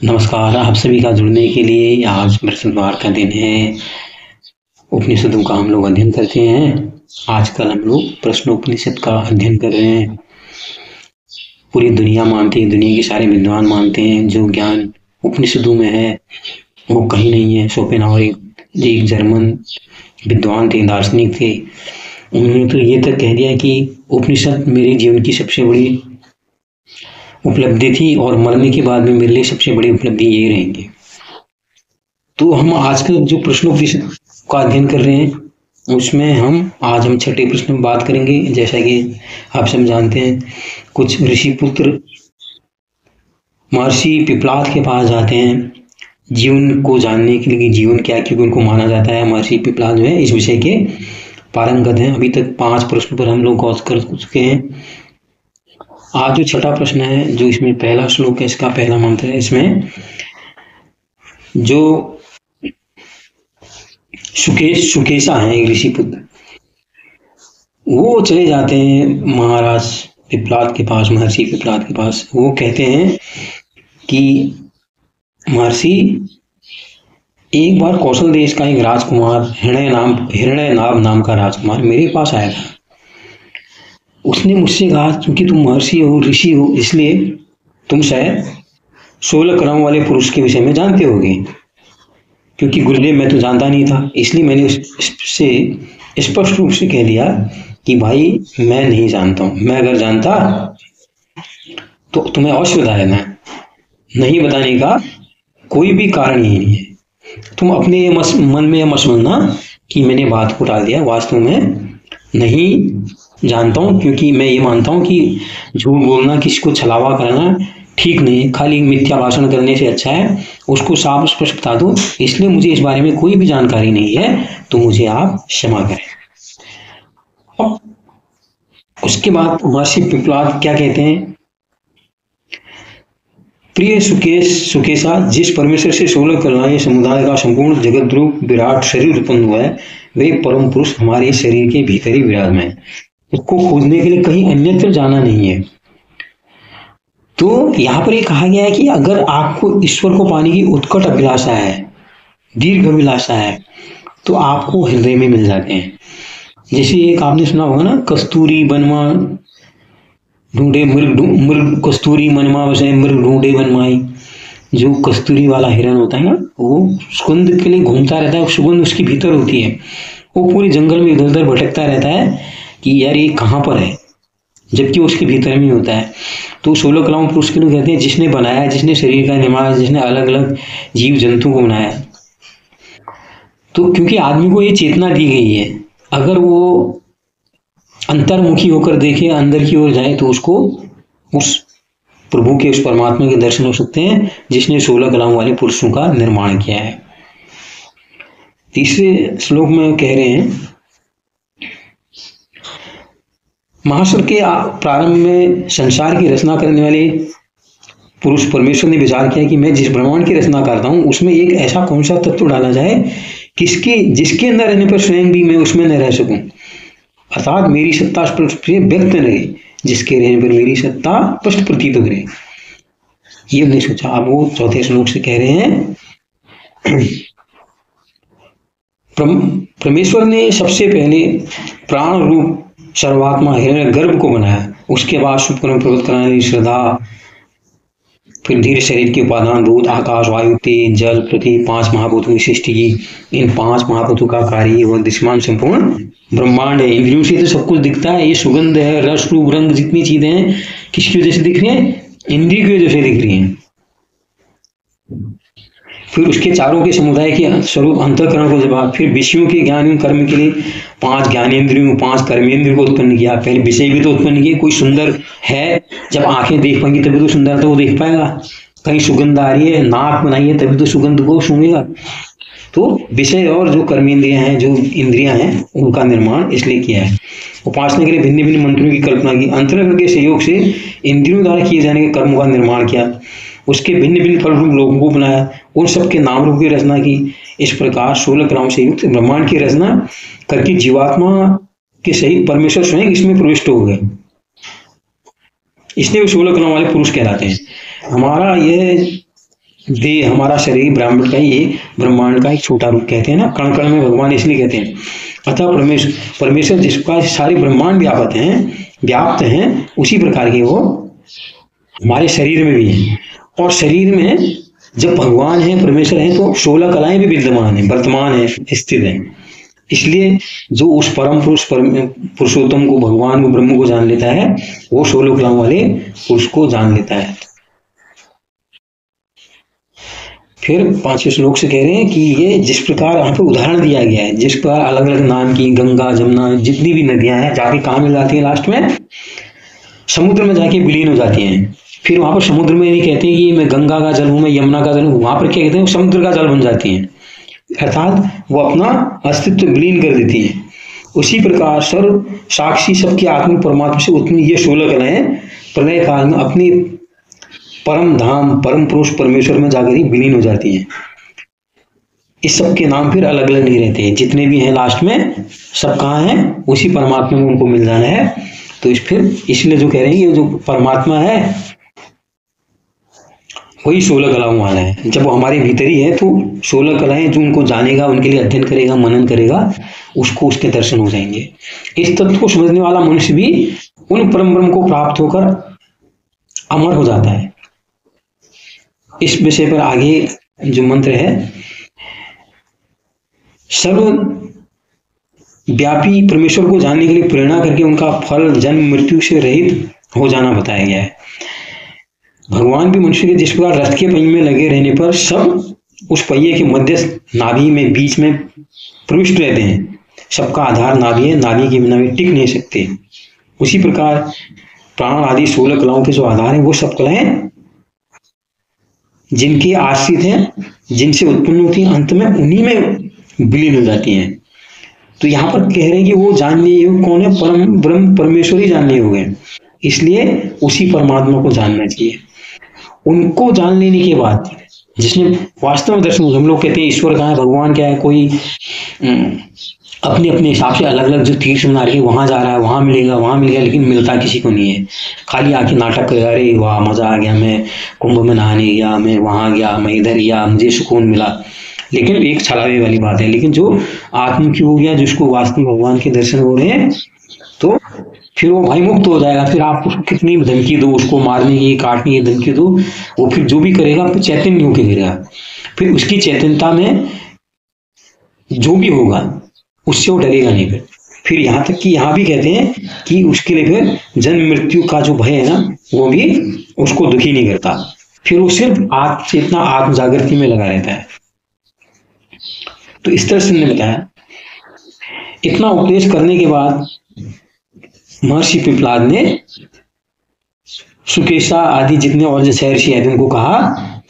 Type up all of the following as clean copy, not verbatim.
नमस्कार, आप सभी का जुड़ने के लिए। आज बृहस्पतिवार का दिन है। उपनिषदों का हम लोग अध्ययन करते हैं। आजकल हम लोग प्रश्नोपनिषद का अध्ययन कर रहे हैं। पूरी दुनिया मानती है, दुनिया के सारे विद्वान मानते हैं जो ज्ञान उपनिषदों में है वो कहीं नहीं है। शोपेनहावर एक जर्मन विद्वान थे, दार्शनिक थे। उन्होंने तो ये तक कह दिया कि उपनिषद मेरे जीवन की सबसे बड़ी उपलब्धि थी और मरने के बाद में मेरे लिए सबसे बड़ी उपलब्धि यही रहेंगी। तो हम आजकल जो प्रश्नोपनिषद का अध्ययन कर रहे हैं उसमें आज हम छठे प्रश्न में बात करेंगे। जैसा कि आप सब जानते हैं, कुछ ऋषि पुत्र महर्षि पिपलाद के पास जाते हैं जीवन को जानने के लिए कि जीवन क्या है, क्योंकि उनको माना जाता है महर्षि पिपलाद जो है इस विषय के पारंगत हैं। अभी तक 5 प्रश्न पर हम लोग गौर कर चुके हैं। आज जो छठा प्रश्न है, जो इसमें पहला श्लोक है, इसका पहला मंत्र है, इसमें जो सुकेशा है एक ऋषि पुत्र, वो चले जाते हैं महाराज पिपलाद के पास, महर्षि पिपलाद के पास। वो कहते हैं कि महर्षि, एक बार कौशल देश का एक राजकुमार हिरण्यनाभ नाम का राजकुमार मेरे पास आया था। उसने मुझसे कहा, क्योंकि तुम महर्षि हो, ऋषि हो, इसलिए तुम शायद 16 कलाओं वाले पुरुष के विषय में जानते होगे। क्योंकि गुरुदेव मैं तो जानता नहीं था, इसलिए मैंने उससे स्पष्ट रूप से कह दिया कि भाई मैं नहीं जानता हूँ। मैं अगर जानता तो तुम्हें अवश्य बता देना। नहीं बताने का कोई भी कारण ही नहीं है। तुम अपने मन में मत समझना कि मैंने बात को टाल दिया। वास्तव में नहीं जानता हूँ, क्योंकि मैं ये मानता हूँ कि झूठ बोलना, किसी को छलावा करना ठीक नहीं। खाली मिथ्या भाषण करने से अच्छा है उसको साफ स्पष्ट बता दो। इसलिए मुझे इस बारे में कोई भी जानकारी नहीं है, तो मुझे आप क्षमा करें। और उसके बाद महर्षि पिपलाद क्या कहते हैं, प्रिय सुकेशा, जिस परमेश्वर से 16 कलाएं समुदाय का संपूर्ण जगत रूप विराट शरीर उत्पन्न हुआ है, वे परम पुरुष हमारे शरीर के भीतर ही विराजमान है। उसको खोजने के लिए कहीं अन्यत्र जाना नहीं है। तो यहाँ पर ये कहा गया है कि अगर आपको ईश्वर को पाने की उत्कट अभिलाषा है, दीर्घ अभिलाषा है, तो आपको हृदय में मिल जाते हैं। जैसे एक आपने सुना होगा ना, कस्तूरी बनवा ढूंढे मृग कस्तूरी मनवा वैसे मृग ढूंढे बनवाई। जो कस्तूरी वाला हिरन होता है ना, वो सुगंध के लिए घूमता रहता है, सुगंध उसके भीतर होती है। वो पूरे जंगल में इधर उधर भटकता रहता है कि यार ये कहाँ पर है, जबकि उसके भीतर में होता है। तो 16 कलाओं पुरुष के लोग कहते हैं, जिसने बनाया, जिसने शरीर का निर्माण, जिसने अलग अलग जीव जंतु को बनाया। तो क्योंकि आदमी को ये चेतना दी गई है, अगर वो अंतर्मुखी होकर देखे, अंदर की ओर जाए, तो उसको उस प्रभु के, उस परमात्मा के दर्शन हो सकते हैं जिसने 16 कलाओं वाले पुरुषों का निर्माण किया है। तीसरे श्लोक में कह रहे हैं, महासुर के प्रारंभ में संसार की रचना करने वाले पुरुष परमेश्वर ने विचार किया कि मैं जिस ब्रह्मांड की रचना करता हूं उसमें एक ऐसा कौन सा तत्व डाला जाए जिसके अंदर रहने पर स्वयं भी मैं उसमें न रह सकूं, अर्थात मेरी सत्ता स्पष्ट व्यक्त न रहे, जिसके रहने पर मेरी सत्ता स्पष्ट प्रतीत हो रही। ये हमने सोचा। अब वो चौथे श्लोक से कह रहे हैं, परमेश्वर ने सबसे पहले प्राण रूप सर्वात्मा हिरण्य गर्भ को बनाया, उसके बाद शुभकर्म प्रवृत्त कराने वाली श्रद्धा, फिर धीरे शरीर के उपादान भूत आकाश वायु तेज जल पृथ्वी 5 महाभूतों की सृष्टि की। इन 5 महाभूतों का कार्य और दृश्यमान संपूर्ण ब्रह्मांड है। इंद्रियों से तो सब कुछ दिखता है, ये सुगंध है, रस रूप रंग, जितनी चीजें हैं किसकी वजह से दिख रही हैं, इंद्रिय की वजह से दिख रही हैं। फिर उसके चारों के समुदाय के स्वरूप अंतःकरण को जवाब, फिर विषयों के ज्ञान एवं कर्म के लिए 5 ज्ञानेंद्रियों 5 कर्मेंद्रियों को उत्पन्न किया। पहले विषय भी तो उत्पन्न किए। कोई सुंदर है, जब आंखें देख पाएंगी तभी तो सुंदर तो वो देख पाएगा। कहीं सुगंध आ रही है, नाक बनाई है, तभी तो सुगंध को सूंघेगा। तो विषय और जो कर्मेंद्रियां हैं, जो इंद्रियां हैं, उनका निर्माण इसलिए किया है। उपासना के लिए भिन्न भिन्न मंत्रों की कल्पना की, अंतरंग के सहयोग से इंद्रियों द्वारा किए जाने के कर्मों का निर्माण किया, उसके भिन्न भिन्न फल रूप लोगों को बनाया, उन सबके नाम रूप की रचना की। इस प्रकार 16 कलाओं से युक्त ब्रह्मांड की रचना करके जीवात्मा के सहित परमेश्वर स्वयं इसमें प्रविष्ट हो गए। इसलिए वे 16 कलाओं वाले पुरुष कहलाते हैं। हमारा यह देह, हमारा शरीर ब्राह्मण का ही एक ब्रह्मांड का एक छोटा रूप, कहते हैं ना, कण कण में भगवान इसलिए कहते हैं। अतः परमेश्वर जिसका सारे ब्रह्मांड व्याप्त हैं, उसी प्रकार के वो हमारे शरीर में भी है। और शरीर में जब भगवान है, परमेश्वर है, तो 16 कलाएं भी विद्यमान है, वर्तमान है, स्थित है। इसलिए जो उस परम पुरुष पुरुषोत्तम को, भगवान को, ब्रह्म को जान लेता है, वो 16 कलाओं वाले पुरुष को जान लेता है। फिर 5वें श्लोक से कह रहे हैं कि ये जिस प्रकार यहाँ पे उदाहरण दिया गया है, जिस प्रकार अलग अलग नाम की गंगा, जमुना, जितनी भी नदियां हैं, जाके कहाँ मिल जाती है, लास्ट में समुद्र में जाके विलीन हो जाती हैं। फिर वहां पर समुद्र में नहीं कहते कि मैं गंगा का जल हूं, मैं यमुना का जल हूं, वहां पर क्या कहते हैं, समुद्र का जल बन जाती हैं, अर्थात वो अपना अस्तित्व विलीन कर देती है। उसी प्रकार सर्व साक्षी सबके आत्मा परमात्मा से उत्पन्न ये 16 कलाएं प्रलय काल में अपनी परम धाम, परम पुरुष परमेश्वर में जाकर ही विलीन हो जाती हैं। इस सब के नाम फिर अलग अलग नहीं रहते, जितने भी हैं लास्ट में सब कहाँ हैं, उसी परमात्मा में उनको मिल जाना है। तो इसलिए जो कह रहे हैं, ये जो परमात्मा है वही 16 कलाओं वाला है। जब वो हमारे भीतर ही है, तो 16 कलाएं जो उनको जानेगा, उनके लिए अध्ययन करेगा, मनन करेगा, उसको उसके दर्शन हो जाएंगे। इस तत्व को समझने वाला मनुष्य भी उन परम ब्रह्म को प्राप्त होकर अमर हो जाता है। इस विषय पर आगे जो मंत्र है, सर्व व्यापी परमेश्वर को जानने के लिए प्रेरणा करके उनका फल जन्म मृत्यु से रहित हो जाना बताया गया है। भगवान भी मनुष्य के जिस प्रकार रथ के पहिए में लगे रहने पर सब उस पहिए के मध्य नाभि में, बीच में प्रविष्ट रहते हैं। सबका आधार नाभि है, नाभि के बिना भी टिक नहीं सकते। उसी प्रकार प्राण आदि 16 कलाओं के जो आधार है, वो सब कलाएं जिनके आश्रित हैं, जिनसे उत्पन्न होती हैं, अंत में उन्हीं में विलीन हो जाती हैं। तो यहाँ पर कह रहे हैं कि वो जानने योग्य कौन है, परम ब्रह्म परमेश्वर ही जानने योग्य है। इसलिए उसी परमात्मा को जानना चाहिए। उनको जान लेने के बाद जिसने वास्तव में दर्शन, हम लोग कहते हैं ईश्वर कहाँ है, भगवान क्या है, कोई अपने अपने हिसाब से अलग अलग जो तीर्थ बना रही है, वहां जा रहा है, वहां मिलेगा, लेकिन मिलता किसी को नहीं है। खाली आके नाटक कर, अरे वाह मजा आ गया, मैं कुंभ में नहाने गया, मैं वहां गया, मैं इधर गया, मुझे सुकून मिला, लेकिन एक छलावे वाली बात है। लेकिन जो आत्ममुखी हो गया, जिसको वास्तव भगवान के दर्शन हो रहे हैं, तो फिर वो भाई मुक्त हो जाएगा। फिर आप उसको कितनी धमकी दो, उसको मारने की, काटने की धमकी दो, वो फिर जो भी करेगा फिर चैतन्य होकर करेगा। फिर उसकी चैतन्यता में जो भी होगा उससे वो डरेगा नहीं। फिर यहाँ तक कि यहाँ भी कहते हैं कि उसके लिए फिर जन्म मृत्यु का जो भय है ना, वो भी उसको दुखी नहीं करता। फिर वो सिर्फ चेतना आत्म जागृति में लगा रहता है। तो इस तरह से हमने बताया। इतना उपदेश करने के बाद महर्षि पिपलाद ने सुकेशा आदि जितने और जो 6 ऋषि आए थे उनको कहा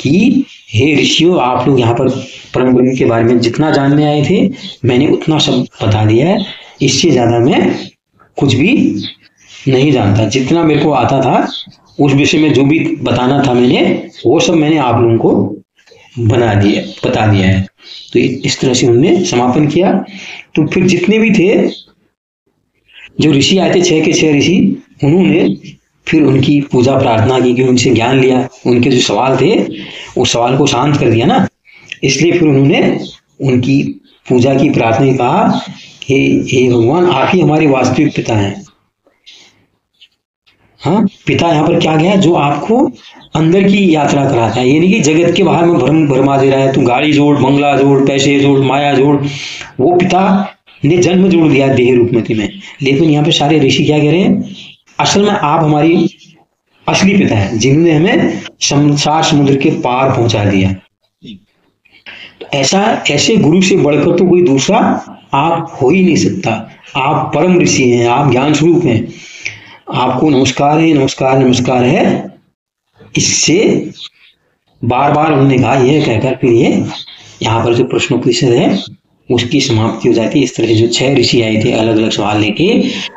कि हे ऋषियों, आप लोग यहाँ पर परम ब्रह्म के बारे में जितना जानने आए थे, मैंने उतना सब बता दिया है। इससे ज्यादा मैं कुछ भी नहीं जानता। जितना मेरे को आता था उस विषय में जो भी बताना था मैंने, वो सब मैंने आप लोगों को बता दिया है। तो इस तरह से उन्होंने समापन किया। तो फिर जितने भी थे जो ऋषि आए थे, 6 के 6 ऋषि, उन्होंने फिर उनकी पूजा प्रार्थना की, कि उनसे ज्ञान लिया, उनके जो सवाल थे उस सवाल को शांत कर दिया ना। इसलिए फिर उन्होंने उनकी पूजा की, प्रार्थना की, कहा कि हे भगवान, आप ही हमारे वास्तविक पिता हैं। हाँ, पिता यहाँ पर क्या गया, जो आपको अंदर की यात्रा कराता है। ये नहीं कि जगत के बाहर में भरमा दे रहा है, तू गाड़ी जोड़, बंगला जोड़, पैसे जोड़, माया जोड़। वो पिता ने जन्म जोड़ दिया देह रूप में तुम्हें। लेकिन यहाँ पे सारे ऋषि क्या कह रहे हैं, असल में आप हमारी असली पिता है, जिन्होंने हमें संसार समुद्र के पार पहुंचा दिया। तो ऐसे गुरु से बढ़कर तो कोई दूसरा आप हो ही नहीं सकता। आप परम ऋषि हैं, आप ज्ञान स्वरूप हैं। आपको नमस्कार है, नमस्कार, नमस्कार है। इससे बार बार उन्होंने कहा, यह कहकर फिर ये यहाँ पर जो प्रश्नोपनिषद है उसकी समाप्ति हो जाती है। इस तरह से जो 6 ऋषि आए थे अलग अलग सवाल लेके,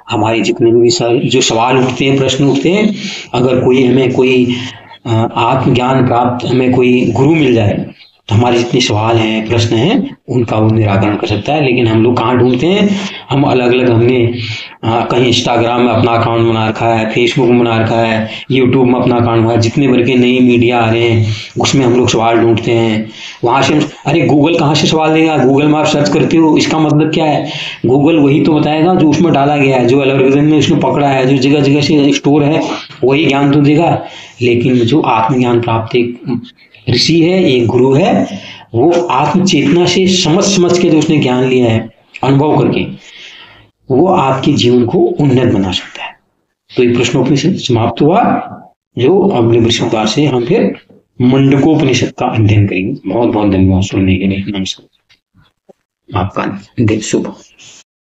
हमारे जितने भी जो सवाल उठते हैं, प्रश्न उठते हैं, अगर कोई हमें कोई आत्मज्ञान प्राप्त, हमें कोई गुरु मिल जाए, तो हमारे जितने सवाल हैं, प्रश्न हैं, उनका वो निराकरण कर सकता है। लेकिन हम लोग कहाँ ढूंढते हैं? हम अलग अलग हमने कहीं इंस्टाग्राम में अपना अकाउंट बना रखा है, फेसबुक में बना रखा है, यूट्यूब में अपना अकाउंट बना है, जितने भर के नई मीडिया आ रहे हैं उसमें हम लोग सवाल ढूंढते हैं। वहां से अरे गूगल कहाँ से सवाल देगा? गूगल में आप सर्च करते हो, इसका मतलब क्या है? गूगल वही तो बताएगा जो उसमें डाला गया है, जो एल्गोरिथम ने उसने पकड़ा है, जो जगह जगह से स्टोर है, वही ज्ञान तो देगा। लेकिन जो आत्मज्ञान प्राप्त एक ऋषि है, एक गुरु है, वो आत्म चेतना से समझ समझ के जो उसने ज्ञान लिया है, अनुभव करके, वो आपके जीवन को उन्नत बना सकता है। तो ये प्रश्नोपनिषद समाप्त हुआ। जो अगले प्रश्नोत्तर से हम फिर मुंडकोपनिषद का अध्ययन करेंगे। बहुत बहुत धन्यवाद सुनने के लिए। नमस्कार। आपका दिन शुभ हो।